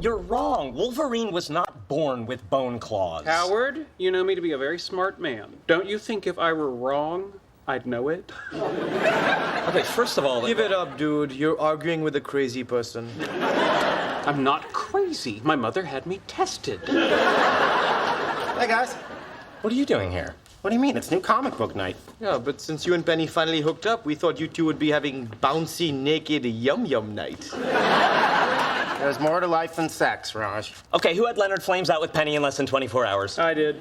You're wrong. Wolverine was not born with bone claws. Howard, you know me to be a very smart man. Don't you think if I were wrong, I'd know it? Okay, first of all... Give it up, dude. You're arguing with a crazy person. I'm not crazy. My mother had me tested. Hey, guys. What are you doing here? What do you mean? It's new comic book night. Yeah, but since you and Penny finally hooked up, we thought you two would be having bouncy, naked yum-yum night. There's more to life than sex, Raj. Okay, who had Leonard Flames out with Penny in less than 24 hours? I did.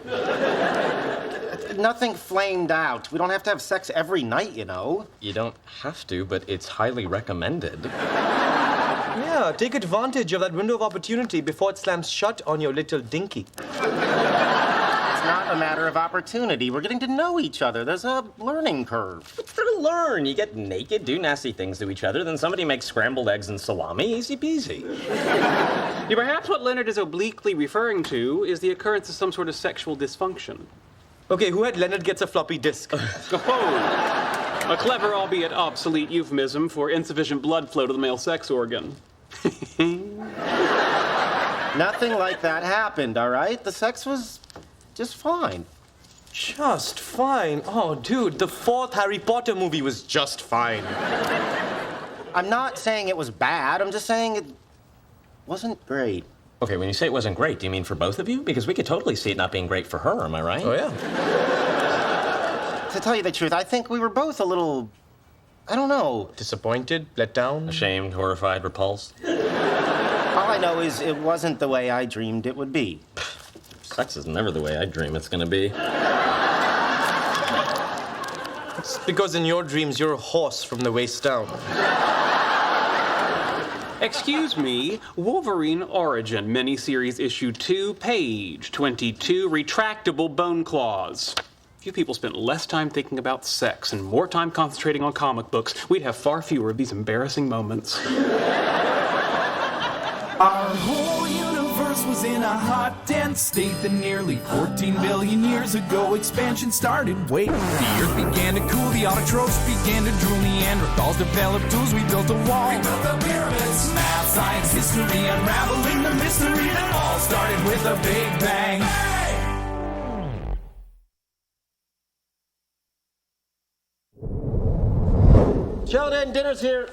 Nothing flamed out. We don't have to have sex every night, you know. You don't have to, but it's highly recommended. Yeah, take advantage of that window of opportunity before it slams shut on your little dinky. It's not a matter of opportunity. We're getting to know each other. There's a learning curve. What's there to learn? You get naked, do nasty things to each other, then somebody makes scrambled eggs and salami. Easy peasy. Yeah, perhaps what Leonard is obliquely referring to is the occurrence of some sort of sexual dysfunction. Okay, who had Leonard gets a floppy disk? Oh, a clever, albeit obsolete euphemism for insufficient blood flow to the male sex organ. Nothing like that happened, all right? The sex was just fine. Just fine? Oh, dude, the 4th Harry Potter movie was just fine. I'm not saying it was bad. I'm just saying it wasn't great. Okay, when you say it wasn't great, do you mean for both of you? Because we could totally see it not being great for her, am I right? Oh, yeah. To tell you the truth, I think we were both a little, I don't know. Disappointed? Let down? Ashamed, horrified, repulsed? All I know is it wasn't the way I dreamed it would be. Sex is never the way I dream it's gonna be. It's because in your dreams, you're a horse from the waist down. Excuse me, Wolverine Origin, miniseries issue 2, page 22, retractable bone claws. If you people spent less time thinking about sex and more time concentrating on comic books, we'd have far fewer of these embarrassing moments. Our whole universe was in a hot, dense state that nearly 14 billion years ago expansion started. Wait, the earth began to cool, the autotrophs began to drool, Neanderthals developed tools, we built a wall. We built the pyramids. Math, science, history, unraveling the mystery that all started with a big bang. Hey! Sheldon, dinner's here.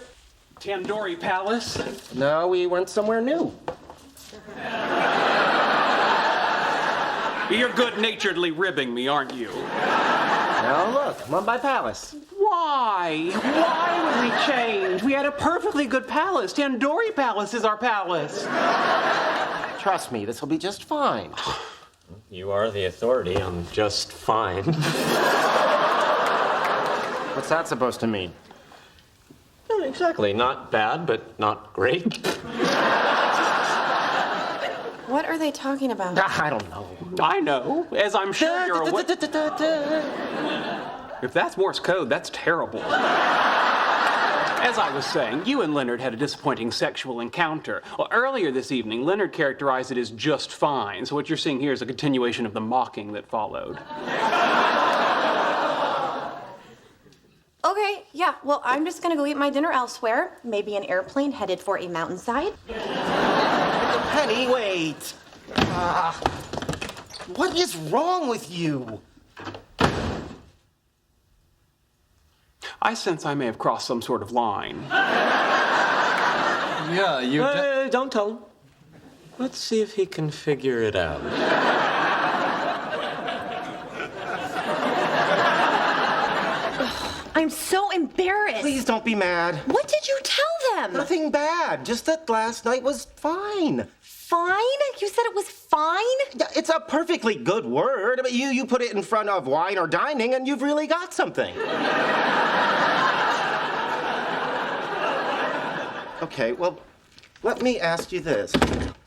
Tandoori Palace? No, we went somewhere new. You're good-naturedly ribbing me, aren't you? Now look, Mumbai Palace. Why? Why would we change? We had a perfectly good palace. Tandoori Palace is our palace. Trust me, this will be just fine. You are the authority on just fine. What's that supposed to mean? Yeah, exactly. Not bad, but not great. What are they talking about? I don't know. I know, as I'm sure you're aware. If that's Morse code, that's terrible. As I was saying, you and Leonard had a disappointing sexual encounter. Well, earlier this evening, Leonard characterized it as just fine, so what you're seeing here is a continuation of the mocking that followed. Okay, yeah, well, I'm just gonna go eat my dinner elsewhere. Maybe an airplane headed for a mountainside. Penny, wait. What is wrong with you? I sense I may have crossed some sort of line. Yeah, you... Don't tell him. Let's see if he can figure it out. I'm so embarrassed. Please don't be mad. What did you tell them? Nothing bad. Just that last night was fine. Fine? You said it was fine? Yeah, it's a perfectly good word. But you put it in front of wine or dining, and you've really got something. Okay, well, let me ask you this.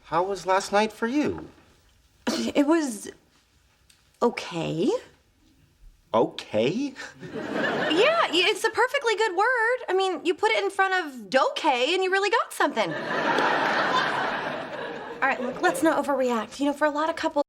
How was last night for you? It was okay. Okay? Yeah, it's a perfectly good word. I mean, you put it in front of okay and you really got something. All right, look, let's not overreact. You know, for a lot of couples,